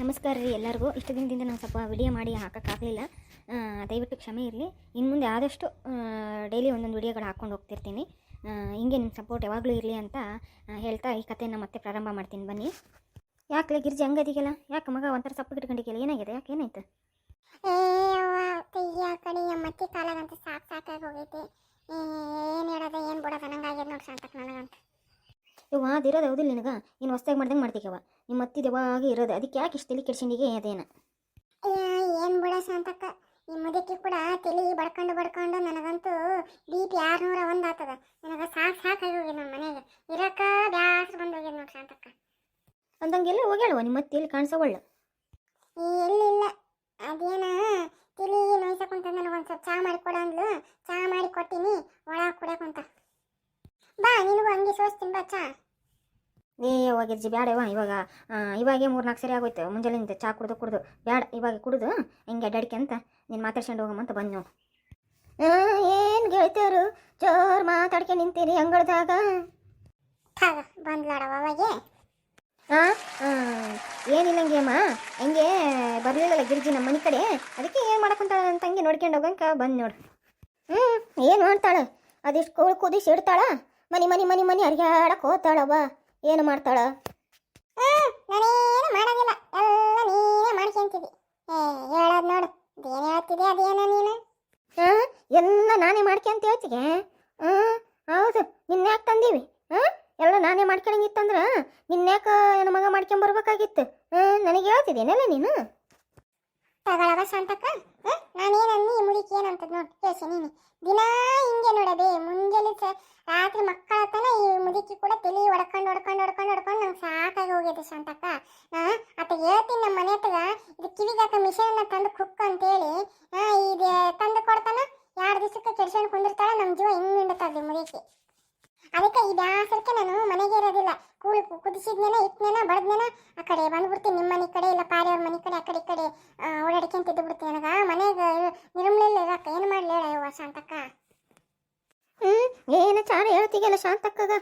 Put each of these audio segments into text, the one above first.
ನಮಸ್ಕಾರ ರೀ ಎಲ್ಲರಿಗೂ. ಇಷ್ಟು ದಿನದಿಂದ ನಾನು ಸ್ವಲ್ಪ ವಿಡಿಯೋ ಮಾಡಿ ಹಾಕೋಕ್ಕಾಗಲಿಲ್ಲ, ದಯವಿಟ್ಟು ಕ್ಷಮೆ ಇರಲಿ. ಇನ್ನು ಮುಂದೆ ಆದಷ್ಟು ಡೈಲಿ ಒಂದೊಂದು ವಿಡಿಯೋಗಳು ಹಾಕ್ಕೊಂಡು ಹೋಗ್ತಿರ್ತೀನಿ. ಹಿಂಗೆ ನಿಮ್ಮ ಸಪೋರ್ಟ್ ಯಾವಾಗಲೂ ಇರಲಿ ಅಂತ ಹೇಳ್ತಾ ಈ ಕಥೆಯನ್ನು ಮತ್ತೆ ಪ್ರಾರಂಭ ಮಾಡ್ತೀನಿ ಬನ್ನಿ. ಯಾಕೆ ಗಿರ್ಜಿ ಹಂಗದಿಗೆಲ್ಲ? ಯಾಕೆ ಮಗ ಒಂಥರ ಸಪ್ಪು ಇಟ್ಕೊಂಡಿಗೆಲ್ಲ? ಏನಾಗಿದೆ? ಯಾಕೆ ಏನಾಯ್ತು? ಕಡೆ ಮತ್ತೆ ಕಾಲಾಗಂತ ಸಾಕಾಗಿ ಹೋಗೈತಿ. ಏನು ಹೇಳೋದು ಏನು ಬಿಡೋದು ನಂಗಾಗ್ಯದ ನೋಡಿ ಶಾಂತಕ್ ನನಗಂತ. ಇವ ಅದಿರೋದು ಹೌದಿಲ್ಲ ನಿನಗೆ? ಇನ್ನು ಹೊಸ್ದಾಗಿ ಮಾಡ್ದಂಗೆ ಮಾಡ್ತೀಗವ. ನಿಮ್ಮ ಮತ್ತಿದ ಯಾವಾಗ ಇರೋದು, ಅದಕ್ಕೆ ಯಾಕೆ ಇಷ್ಟು ತಲೆ ಕೆಡ್ಸಿಂಡಿಗೆ ಅದೇನ? ಏನು ಬಿಡ ಶಾಂತಕ್ಕ, ಈ ಮುದಕ್ಕೆ ಕೂಡ ತಲೆ ಬಡ್ಕೊಂಡು ನನಗಂತೂ BP 601 ಆಗ್ತದ. ನನಗೆ ಸಾಕಾಗಿ ಹೋಗ್ಯದ ನಮ್ಮ ಮನೆಗೆ ಇರಕ್ಕ ಬ್ಯಾಸ್ರ ಬಂದು ಹೋಗ್ಯದ ನೋಡಿ ಶಾಂತಕ್ಕ. ಅಂದಂಗೆಲ್ಲ ಹೋಗ್ಯಾಳವ ನಿಮ್ಮ ಮತ್ತೆ ಇಲ್ಲಿ ಕಾಣಿಸೋವಳ್ಳ? ಎಲ್ಲಿಲ್ಲ, ಅದೇನ ತಲೆ ನೋಯ್ಸಕ್ಕಂತ ನನಗೊಂದು ಸ್ವಲ್ಪ ಚಹಾ ಮಾಡಿ ಕೊಡ ಅಂದ್ಲು. ಚಹಾ ಮಾಡಿ ಕೊಟ್ಟಿನಿ, ಒಳಗೆ ಕುಡಿಯಕ್ಕಂತ. ಬಾ ನಿನಗೂ ಹಂಗೆ ಸೋಸ್ತೀನಿ ಬಾ ಚಹಾ. ಗಿರ್ಜಿ ಬ್ಯಾಡವ. ಇವಾಗೇ 3-4 ಸರಿ ಆಗೋಯ್ತು ಮುಂಜಾನೆಯಿಂದ ಚಹಾ ಕುಡ್ದು ಬ್ಯಾಡ. ಇವಾಗ ಕುಡಿದು ಹಿಂಗೆ ಅಡ್ಡಾಡಿಕೆ ಅಂತ ನೀನು ಮಾತಾಡ್ಸ್ಕೊಂಡು ಹೋಗಮ್ಮಂತ ಬಂದು ನಾವು. ಏನು ಗೆಳತಿಯರು ಜೋರು ಮಾತಾಡ್ಕೊಂಡು ನಿಂತೀರಿ ಅಂಗಳದಾಗ? ಬಂದ್ಲಾಡವ ಅವಾಗೆ. ಏನಿಲ್ಲ ಹಂಗೇಮ್ಮ, ಹಂಗೆ ಬರಲಿಲ್ಲಲ್ಲ ಗಿರ್ಜಿ ನಮ್ಮ ಮನೆ ಕಡೆ, ಅದಕ್ಕೆ ಏನು ಮಾಡಕ್ಕಂತಾಳ ಅಂತ ಹಂಗೆ ನೋಡ್ಕೊಂಡು ಹೋಗಂಕ ಬಂದು ನೋಡು. ಏನು ಮಾಡ್ತಾಳೆ? ಅದಿಷ್ಟು ಕುದಿಸಿ ಇಡ್ತಾಳ, ಮನಿ ಅರಿಗಾಡಕ್ಕೆ ಹೋಗ್ತಾಳವ. ಏನು ಮಾಡ್ತಾಳ? ನಾನೇನು ಮಾಡೋದಿಲ್ಲ, ಎಲ್ಲ ನೀನೇ ಮಾಡ್ಕೊಂತಿದ್ದಿ. ಹೇಳೋದು ನೋಡು, ಏನು ಹೇಳ್ತಿದ್ದೆ ಅದೇನ ನೀನು? ಎಲ್ಲ ನಾನೇ ಮಾಡ್ಕೊಂತ ಹೇಳ್ತಿಗೆ? ಹೌದು, ನಿನ್ಯಾಕೆ ತಂದೀವಿ? ಎಲ್ಲ ನಾನೇ ಮಾಡ್ಕೊಳಂಗಿತ್ತಂದ್ರೆ ನಿನ್ಯಾಕೆ ನನ್ನ ಮಗ ಮಾಡ್ಕೊಂಬರ್ಬೇಕಾಗಿತ್ತು. ನನಗೆ ಹೇಳ್ತಿದ್ದೇನಲ್ಲ ನೀನು? ತಗೊಳವ ಶಾಂತಕ್ಕ, ನಾನೇನಂದು ಈ ಮುಡಿಕೆ ಏನಂತದ್ ನೋಡಿ ಕೇಳಿಸಿ ನೀನು. ದಿನ ಹಿಂಗೆ ನೋಡದೆ ಮುಂಜಾನೆ ರಾತ್ರಿ ಮಕ್ಕಳ ತನ ಈ ಮುದುಕಿ ಕೂಡ ತಲೆ ಹೊಡ್ಕೊಂಡು ನಂಗೆ ಸಾಕಾಗಿ ಹೋಗಿದೆ ಶಾಂತಕ್ಕ. ಆತ ಹೇಳ್ತೀನಿ ನಮ್ಮ ಮನೆ ಹತ್ತಗ ಇದು ಕಿವಿಗಾಕ ಮಿಷನ್ನ ತಂದು ಕುಕ್ಕ ಅಂತೇಳಿ ಇದು ತಂದು ಕೊಡ್ತಾನ. 2 ದಿವಸಕ್ಕೆ ಕೆಡ್ಸ್ಕೊಂಡು ಕುಂದಿರ್ತಾಳ. ನಮ್ಮ ಜೀವ ಹಿಂಗೆ ಹಿಂಡುತ್ತದೆ ಮುದುಕಿ. ಅದಕ್ಕೆ ಈ ಬ್ಯಾಸರಕ್ಕೆ ನಾನು ಮನೆಗೆ ಇರೋದಿಲ್ಲ. ಕುದಿಸಿದ್ನೇನ ಇಟ್ನೇನ ಬಡ್ದೇನ ಆ ಕಡೆ ಬಂದ್ಬಿಡ್ತೀನಿ, ನಿಮ್ಮ ಮನೆ ಕಡೆ ಇಲ್ಲ ಪಾರಿಯವ್ರ ಮನೆ ಕಡೆ, ಆ ಕಡೆ ಈ ಕಡೆ ಓಡಾಡ್ಕೊಂತ ಇದ್ದು ಬಿಡ್ತೀನಿ. ನನಗೆ ಮನೆಗೆ ನಿರ್ಮಲಿಲ್ಲ ಇರಕ್ಕ. ಏನು ಮಾಡಲಿ ಹೇಳ ಶಾಂತಕ್ಕ? ಏನು ಚಾರ ಹೇಳ್ತೀಗಲ್ಲ ಶಾಂತಕ್ಕಗ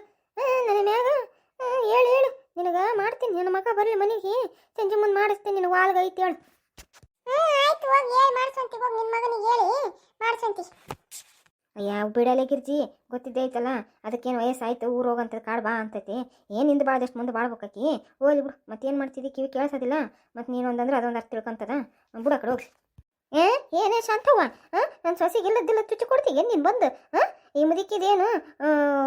ನನ್ನ ಮ್ಯಾಗ? ಹೇಳು ನಿನಗೆ ಮಾಡ್ತೀನಿ. ನನ್ನ ಮಗ ಬರಲಿ ಮನೆಗೆ, ಸಂಜೆ ಮುಂದೆ ಮಾಡಿಸ್ತೀನಿ. ನಿನಗೆ ವಾಲ್ಗ ಐತಿ ಹೇಳು. ಆಯ್ತು, ಹೋಗಿ ಹೇಳಿ ಮಾಡ್ಸಂತಿ. ಹೋಗಿ ನಿನ್ನ ಮಗನಿಗೆ ಹೇಳಿ ಮಾಡ್ಸಂತಿ. ಅಯ್ಯ ಬಿಡಲೆ ಗಿರ್ಜಿ, ಗೊತ್ತಿದ್ದೆ ಐತಲ್ಲ. ಅದಕ್ಕೇನು ವಯಸ್ಸಾಯ್ತು, ಊರು ಹೋಗಂತ ಕಾಡು ಬಾ ಅಂತೈತಿ. ಏನು ಹಿಂದೆ ಬಾಳ್ದಷ್ಟು ಮುಂದೆ ಬಾಳ್ಬೇಕಾಕಿ. ಹೋಗ್ಲಿ ಬಿಡು, ಮತ್ತೇನು ಮಾಡ್ತಿದ್ದಿ? ಕಿವಿ ಕೇಳಿಸೋದಿಲ್ಲ ಮತ್ತು ನೀನು ಒಂದಂದ್ರೆ ಅದೊಂದು ಅರ್ಥ ತಿಳ್ಕೊಂತದ. ಬಿಡು ಆ ಕಡೆ ಹೋಗ್ಲಿ. ಏನೇ ಶಾಂತವ್ವ, ನನ್ನ ಸೊಸೆಗೆ ಇಲ್ಲದಿಲ್ಲ ತುಚ್ಚಿ ಕೊಡ್ತೀವಿ ಏನು ನೀನು ಬಂದು? ಈ ಮುದುಕಿದೇನು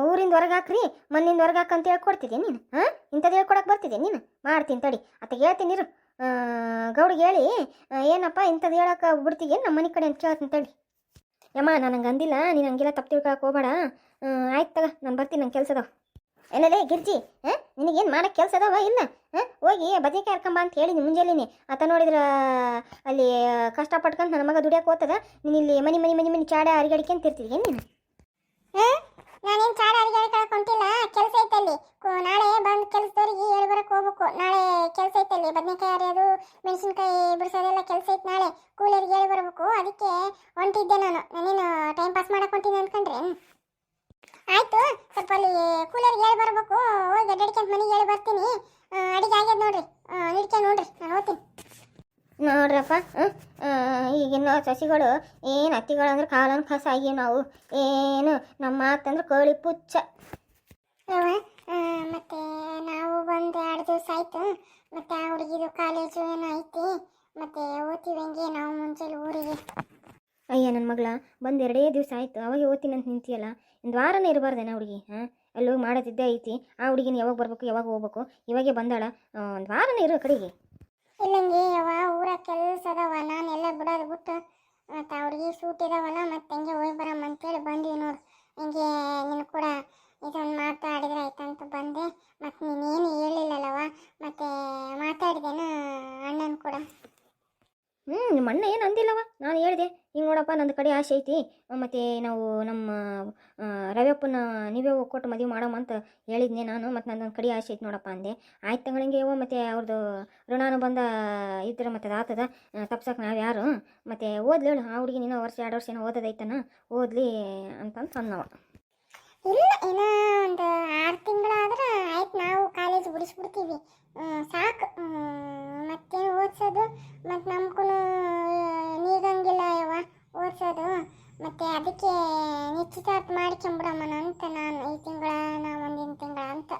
ಊರಿಂದ ಹೊರಗೆ ಹಾಕ್ರಿ, ಮಣ್ಣಿಂದ ಹೊರಗೆ ಹಾಕಂತ ಹೇಳ್ಕೊಡ್ತಿದ್ದೆ ನೀನು? ಇಂಥದ್ದು ಹೇಳ್ಕೊಡಕ್ಕೆ ಬರ್ತಿದ್ದೆ ನೀನು? ಮಾಡ್ತೀನಿ ತಡಿ, ಅತ್ತ ಹೇಳ್ತೀನಿ ಇರು. ಗೌಡಿಗೆ ಹೇಳಿ ಏನಪ್ಪ ಇಂಥದ್ದು ಹೇಳಕ್ಕೆ ಬಿಡ್ತೀಗೇನು ನಮ್ಮ ಮನೆ ಕಡೆ ಅಂತ ಕೇಳ್ತೀನಿ ತಡಿ. ಯಮ್ಮ ನಾನು ಹಂಗೆ ಅಂದಿಲ್ಲ, ನೀನು ಹಂಗೆಲ್ಲ ತಪ್ಪು ತಿಳ್ಕೊಳಕ್ಕೆ ಹೋಗಬೇಡ. ಆಯ್ತು ತಗ, ನಾನು ಬರ್ತೀನಿ, ನಂಗೆ ಕೆಲಸ ಅದಾವ. ಏನದೇ ಗಿರ್ಜಿ, ನಿನಗೇನು ಮಾಡೋಕ್ಕೆ ಕೆಲಸ ಅದಾವ ಇಲ್ಲ? ಹೋಗಿ ಬದನೆಕಾಯಿ ಹರ್ಕೊಂಬ ಅಂತ ಹೇಳಿ ಮುಂಜಾನೆ. ಆತ ನೋಡಿದ್ರೆ ಅಲ್ಲಿ ಕಷ್ಟಪಟ್ಕೊಂಡು ನನ್ನ ಮಗ ದುಡಿಯೋಕೆ ಹೋಗ್ತದ. ನೀನು ಇಲ್ಲಿ ಮನಿ ಚಾಡ ಅರಿಗಾಡಿಕೆ ಇರ್ತಿದ್ದೆ ನೀನು? ನಾನೇನು ಚಾಡ ಅರಿಗಾಡಿ ಕಳ್ಕೊಂತಿಲ್ಲ. ಕೆಲಸ ಐತಲ್ಲಿ. ನಾಳೆ ಬಂದು ಕೆಲಸದವ್ರಿಗೆ ಹೇಳಿ ಬರಕ್ಕೆ ಹೋಗ್ಬೇಕು. ನಾಳೆ ಕೆಲಸ ಐತಲ್ಲಿ, ಬದನೆಕಾಯಿ ಹರಿಯೋದು ಮೆಣಸಿನ್ಕಾಯಿ ಬಿಡಿಸೋದೆಲ್ಲ ಕೆಲಸ ಐತೆ. ನಾಳೆ ಕೂಲರಿಗೆ ಹೇಳಿ ಬರಬೇಕು. ಅದಕ್ಕೆ ಹೊಂಟಿದ್ದೆ ನಾನು. ನಾನೇನು ಟೈಮ್ ಪಾಸ್ ಮಾಡಕ್ಕೆ ಹೊಂಟಿದ್ದೆ ಅಂದ್ಕೊಂಡ್ರೆ? ಆಯ್ತು, ಸ್ವಲ್ಪ ಅಲ್ಲಿ ಕೂಲರಿಗೆ ಹೇಳಿ ಬರಬೇಕು. ಹೋಗಿ ಅಡ್ಡಾಡ್ಕೊಂತ ಮನೆಗೆ ಹೇಳಿ ಬರ್ತೀನಿ. ಅಡಿಗೆ ಆಗ್ಯದ ನೋಡ್ರಿ, ನಿಡ್ಕೊಂಡು ನೋಡ್ರಿ, ನಾನು ಹೋಗ್ತೀನಿ. ನೋಡ್ರಪ್ಪ, ಈಗಿನ ಸಸಿಗಳು ಏನು ಅತ್ತಿಗಳು ಅಂದ್ರೆ ಕಾಲನ್ ಕಸ ಆಗಿ ನಾವು ಏನು ನಮ್ಮ ಮಾತಂದ್ರೆ ಕೋಳಿ ಪುಚ್ಚ. ಮತ್ತೆ ನಾವು ಬಂದು 2 ದಿವಸ ಆಯ್ತು. ಮತ್ತೆ ಆ ಹುಡುಗಿದು ಕಾಲೇಜು ಏನೋ ಐತಿ, ಮತ್ತೆ ಓದ್ತೀವಿ ಹಂಗೆ ನಾವು ಮುಂಚೆಲಿ ಊರಿಗೆ. ಅಯ್ಯ ನನ್ನ ಮಗಳ ಬಂದು 2 ದಿವಸ ಆಯ್ತು, ಅವಾಗ ಓದ್ತೀನಿ ಅಂತ ನಿಂತಿಯಲ್ಲ. 1 ವಾರನೇ ಇರಬಾರ್ದೇನ ಹುಡುಗಿ? ಎಲ್ಲೋ ಮಾಡೋದಿದ್ದೇ ಐತಿ. ಆ ಹುಡುಗಿನ ಯಾವಾಗ ಬರಬೇಕು, ಯಾವಾಗ ಹೋಗ್ಬೇಕು? ಇವಾಗೆ ಬಂದಾಳ, 1 ವಾರನೇ ಇರೋ ಕಡೆಗೆ. ಇಲ್ಲಂಗೆ ಯಾವ ಊರ ಕೆಲಸ ಅದಾವ, ನಾನೆಲ್ಲ ಬಿಡೋದು ಬಿಟ್ಟು ಮತ್ತು ಅವ್ರಿಗೆ ಸೂಟ್ ಇದಾವಲ್ಲ, ಮತ್ತೆ ಹಂಗೆ ಹೋಗಿ ಬರಮ್ಮ ಅಂತೇಳಿ ಬಂದ್ವಿ ನೋಡು. ಹಿಂಗೆ ನೀನು ಕೂಡ ಇದೊಂದು ಮಾತಾಡಿದ್ರೆ ಆಯ್ತಂತ ಬಂದೆ. ಮತ್ತು ನೀನೇನು ಹೇಳಿಲ್ಲಲ್ಲವ, ಮತ್ತು ಮಾತಾಡಿದೆನ ಅಣ್ಣನ ಕೂಡ? ನಿಮ್ಮ ಅಣ್ಣ ಏನು ಅಂದಿಲ್ಲವ, ನಾನು ಹೇಳಿದೆ ಹಿಂಗೆ ನೋಡಪ್ಪ ನಂದು ಕಡೆ ಆಸೆ ಐತಿ, ಮತ್ತು ನಾವು ನಮ್ಮ ರವ್ಯಪ್ಪನ ನೀವೇ ಕೊಟ್ಟು ಮದುವೆ ಮಾಡಮ್ಮ ಅಂತ ಹೇಳಿದ್ನೆ ನಾನು. ಮತ್ತು ನನ್ನ ಕಡೆ ಆಸೆ ಐತಿ ನೋಡಪ್ಪ ಅಂದೆ. ಆಯ್ತು ತಗೊಳಂಗೆ ಯವ್ವ, ಮತ್ತು ಅವ್ರದ್ದು ಋಣಾನು ಬಂದ ಇದ್ರೆ ಮತ್ತು ಅದು ಆತದ, ತಪ್ಸಕ್ಕೆ ನಾವು ಯಾರು? ಮತ್ತು ಓದ್ಲಿ ಹೇಳು, ಆ ಹುಡುಗಿ ನೀನು 1-2 ವರ್ಷ ಏನೋ ಓದೋದೈತನ, ಓದಲಿ ಅಂತಂದು ಅನ್ನವ. ಇಲ್ಲ, ಏನೋ ಒಂದು 6 ತಿಂಗಳಾದ್ರೆ ಆಯ್ತು, ನಾವು ಕಾಲೇಜ್ ಬಿಡಿಸ್ಬಿಡ್ತೀವಿ. ಸಾಕು, ಮತ್ತೇನು ಓದಿಸೋದು ಮತ್ತು ನಮಗೂ ನೀಗಂಗಿಲ್ಲ ಯವ್ವ ಓದಿಸೋದು. ಮತ್ತು ಅದಕ್ಕೆ ನಿಶ್ಚಿತಾರ್ಥ ಮಾಡ್ಕೊಂಬಿಡಮ್ಮನ ಅಂತ ನಾನು ಈ ತಿಂಗಳ ಮುಂದಿನ ತಿಂಗಳ ಅಂತ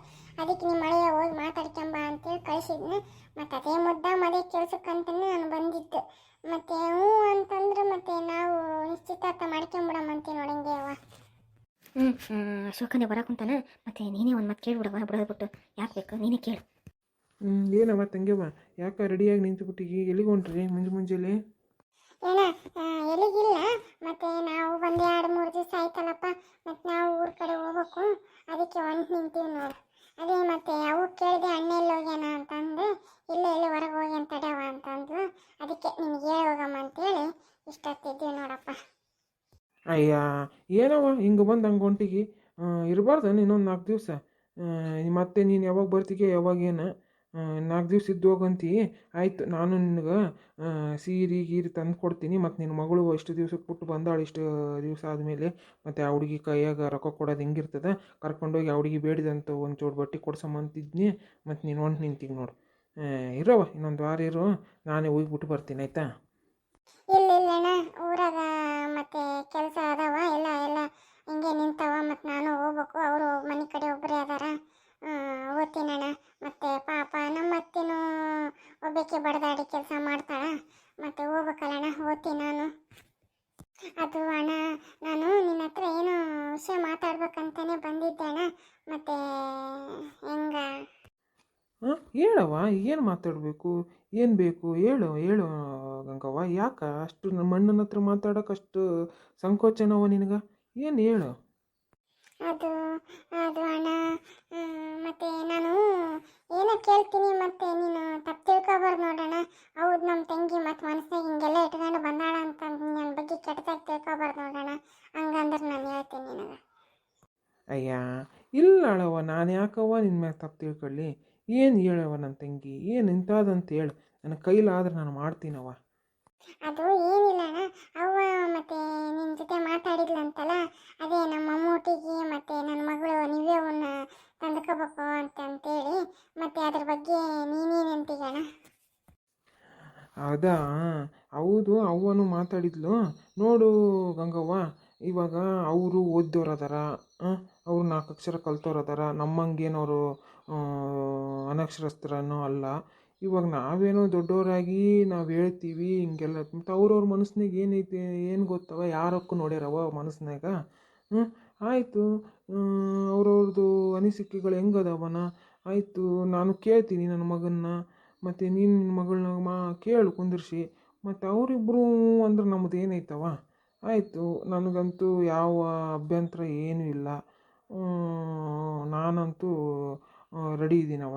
ಅದಕ್ಕೆ ನಿಮ್ಮ ಮಳೆಯ ಹೋಗಿ ಮಾತಾಡ್ಕೊಂಬ ಅಂತೇಳಿ ಕಳಿಸಿದ್ನೆ. ಮತ್ತು ಅದೇ ಅದೇ ಕೆಲ್ಸಕ್ಕಂತಲೇ ನಾನು ಬಂದಿದ್ದು. ಮತ್ತು ಹ್ಞೂ ಅಂತಂದ್ರೆ ಮತ್ತು ನಾವು ನಿಶ್ಚಿತಾರ್ಥ ಮಾಡ್ಕೊಂಬಿಡಮ್ಮ ಅಂತೀವಿ ನೋಡಂಗೆ ಯವ್ವ. ಅಶೋಕನೇ ಬರಕುಂತಾನ, ಮತ್ತೆ ನೀನೇ ಒಂದು ಮತ್ತೆ ಕೇಳ್ಬಿಡವ ಬಿಡೋದ್ಬಿಟ್ಟು ಯಾಕೆ ಬೇಕು ನೀನೇ ಕೇಳು. ಏನವ ತಂಗ್ಯವ್ವ, ಯಾಕೆ ರೆಡಿಯಾಗಿ ನಿಂತುಬಿಟ್ಟಿಗಿ? ಎಲ್ಲಿಗೆ ಹೊಂಟ್ರಿ ಮುಂಜಾನೆ? ಏನ ಎಲ್ಲಿಗಿಲ್ಲ, ಮತ್ತು ನಾವು ಬಂದು 2-3 ದಿವಸ ಆಯ್ತಲ್ಲಪ್ಪ, ಮತ್ತು ನಾವು ಊರ ಕಡೆ ಹೋಗ್ಬೇಕು, ಅದಕ್ಕೆ ಹೊಂಟು ನಿಂತೀವಿ ನೋಡು. ಅದೇ ಮತ್ತೆ ಅವು ಕೇಳಿದೆ ಅಣ್ಣ ಎಲ್ಲಿ ಹೋಗ್ಯಾನ ಅಂತಂದು, ಇಲ್ಲೇ ಎಲ್ಲಿ ಹೊರಗೆ ಹೋಗಿ ಅಂತ ತಡೆಯವ ಅಂತಂದು, ಅದಕ್ಕೆ ನಿನಗೆ ಹೇಳಿ ಹೋಗಮ್ಮ ಅಂತೇಳಿ ಇಷ್ಟೊತ್ತಿದ್ದೀವಿ ನೋಡಪ್ಪ. ಅಯ್ಯ, ಏನವ ಹಿಂಗೆ ಬಂದು ಹಂಗೆ ಹೊಂಟಿಗಿ? ಇರಬಾರ್ದು ಇನ್ನೊಂದು 4 ದಿವಸ? ಮತ್ತೆ ನೀನು ಯಾವಾಗ ಬರ್ತೀಗೆ ಯಾವಾಗೇನು 4 ದಿವಸ ಇದ್ದು ಹೋಗಂತಿ. ಆಯ್ತು, ನಾನು ನಿನಗೆ ಸೀರೆ ಗೀರೆ ತಂದು ಕೊಡ್ತೀನಿ. ಮತ್ತು ನಿನ್ನ ಮಗಳು ಇಷ್ಟು ದಿವ್ಸಕ್ಕೆ ಬಿಟ್ಟು ಬಂದಾಳು, ಇಷ್ಟು ದಿವಸ ಆದಮೇಲೆ. ಮತ್ತು ಆ ಹುಡುಗಿ ಕೈಯಾಗ ರೊಕ್ಕ ಕೊಡೋದು ಹೆಂಗಿರ್ತದೆ, ಕರ್ಕೊಂಡೋಗಿ ಆ ಹುಡುಗಿ ಬೇಡಿದಂತ ಒಂದು ಜೋಡು ಬಟ್ಟೆ ಕೊಡ್ಸಮ್ಮಂತಿದ್ನಿ. ಮತ್ತು ನೀನು ಹೊಂಟು ನಿಂತೀಗ ನೋಡು. ಇರವ, ಇನ್ನೊಂದು ವಾರ ಇರು, ನಾನೇ ಹೋಗ್ಬಿಟ್ಟು ಬರ್ತೀನಿ, ಆಯಿತಾ? ಇಲ್ಲ ಊರಾಗ ಮತ್ತೆ ಕೆಲಸ ಅದಾವ, ಎಲ್ಲ ಹಿಂಗೆ ನಿಂತಾವ. ಮತ್ತು ನಾನು ಹೋಗ್ಬೇಕು, ಅವರು ಮನೆ ಕಡೆ ಒಬ್ಬರೇ ಅದಾರ. ಓದ್ತೀನಣ್ಣ. ಮತ್ತು ಪಾಪ ನಮ್ಮ ಅತ್ತೆನೂ ಒಬ್ಬಾಕೆ ಬಡದಾಡಿ ಕೆಲಸ ಮಾಡ್ತಾಳ. ಮತ್ತು ಹೋಗ್ಬೇಕಲ್ಲಣ್ಣ, ಓದ್ತೀನಿ ನಾನು. ಅದು ಅಣ್ಣ, ನಾನು ನಿನ್ನ ಹತ್ರ ಏನೋ ವಿಷಯ ಮಾತಾಡ್ಬೇಕಂತಾನೆ ಬಂದಿದ್ದೆ ಅಣ್ಣ. ಮತ್ತು ಹೆಂಗ ಹೇಳವ, ಏನು ಮಾತಾಡಬೇಕು, ಏನು ಬೇಕು ಹೇಳು ಹೇಳು ಗಂಗವ್ವ. ಯಾಕೆ ಅಷ್ಟು ನಮ್ಮ ಅಣ್ಣನ ಹತ್ರ ಮಾತಾಡೋಕೆ ಅಷ್ಟು ಸಂಕೋಚನವ ನಿನಗೆ? ಏನು ಹೇಳು? ಅದು ಅದು ಅಣ್ಣ, ಮತ್ತು ನಾನು ಏನೋ ಕೇಳ್ತೀನಿ, ಮತ್ತು ನೀನು ತಪ್ಪು ತಿಳ್ಕೊಬಾರ್ದು ನೋಡೋಣ. ಹೌದು, ನಮ್ಮ ತಂಗಿ ಮತ್ತು ಮನಸ್ಸಿನಾಗ ಹಿಂಗೆಲ್ಲ ಇಟ್ಕೊಂಡು ಬಂದಾಳ ಅಂತ ನನ್ನ ಬಗ್ಗೆ ಕೆಟ್ಟದಾಗಿ ತಿಳ್ಕೊಬಾರ್ದು ನೋಡೋಣ. ಹಂಗಂದ್ರೆ ನಾನು ಹೇಳ್ತೀನಿ ನಿನಗೆ. ಅಯ್ಯ, ಇಲ್ಲ ಅಳವ, ನಾನು ಯಾಕವ್ವ ನಿನ್ನ ಮ್ಯಾಗ ತಪ್ಪು ತಿಳ್ಕೊಳ್ಳಿ? ಏನು ಹೇಳವ ನನ್ನ ತಂಗಿ, ಏನು ಇಂಥದಂತ ಹೇಳು, ನನ್ನ ಕೈಲಾದ್ರೆ ನಾನು ಮಾಡ್ತೀನವ. ಅದು ಏನಿಲ್ಲ ಅಣ್ಣ, ಅವ್ವ ಮತ್ತೆ ನಿನ್ನ ಜೊತೆ ಮಾತಾಡಿದ್ಲಂತಲ್ಲ, ಅದೇ ನಮ್ಮ ಅಮ್ಮೂಟಿಗೆ ಮತ್ತು ನನ್ನ ಮಗಳು ನೀವೇ ಅವನ್ನ ತಂದ್ಕೋಬೇಕು ಅಂತೇಳಿ, ಮತ್ತು ಅದ್ರ ಬಗ್ಗೆ ನೀನೇನು ಅಂತೀಗಣ್ಣ? ಅದಾ, ಹೌದು, ಅವ್ವನು ಮಾತಾಡಿದ್ಲು ನೋಡು ಗಂಗವ್ವ. ಇವಾಗ ಅವರು ಓದ್ದವ್ರು ಅದಾರ, ಅವ್ರು 4 ಅಕ್ಷರ ಕಲ್ತವ್ರು ಅದಾರ. ನಮ್ಮಂಗೇನವರು ಅನಕ್ಷರಸ್ಥರನೂ ಅಲ್ಲ. ಇವಾಗ ನಾವೇನೋ ದೊಡ್ಡವರಾಗಿ ನಾವು ಹೇಳ್ತೀವಿ ಹಿಂಗೆಲ್ಲ, ಮತ್ತು ಅವ್ರವ್ರ ಮನಸ್ಸಿನಾಗ ಏನೈತೆ ಏನು ಗೊತ್ತವ, ಯಾರಕ್ಕೂ ನೋಡ್ಯಾರವ ಮನಸ್ಸಿನಾಗ. ಆಯಿತು, ಅವ್ರವ್ರದ್ದು ಅನಿಸಿಕೆಗಳು ಹೆಂಗದವನ. ಆಯಿತು, ನಾನು ಕೇಳ್ತೀನಿ ನನ್ನ ಮಗನ್ನ, ಮತ್ತು ನೀನು ನಿನ್ನ ಮಗಳನ್ನ ಕೇಳು ಕುಂದಿರ್ಸಿ. ಮತ್ತು ಅವರಿಬ್ಬರು ಅಂದ್ರೆ ನಮ್ಮದು ಏನೈತವ. ಆಯಿತು, ನನಗಂತೂ ಯಾವ ಅಭ್ಯಂತರ ಏನೂ ಇಲ್ಲ. ನಾನಂತೂ ರೆಡಿ ಇದ್ದೀನವ.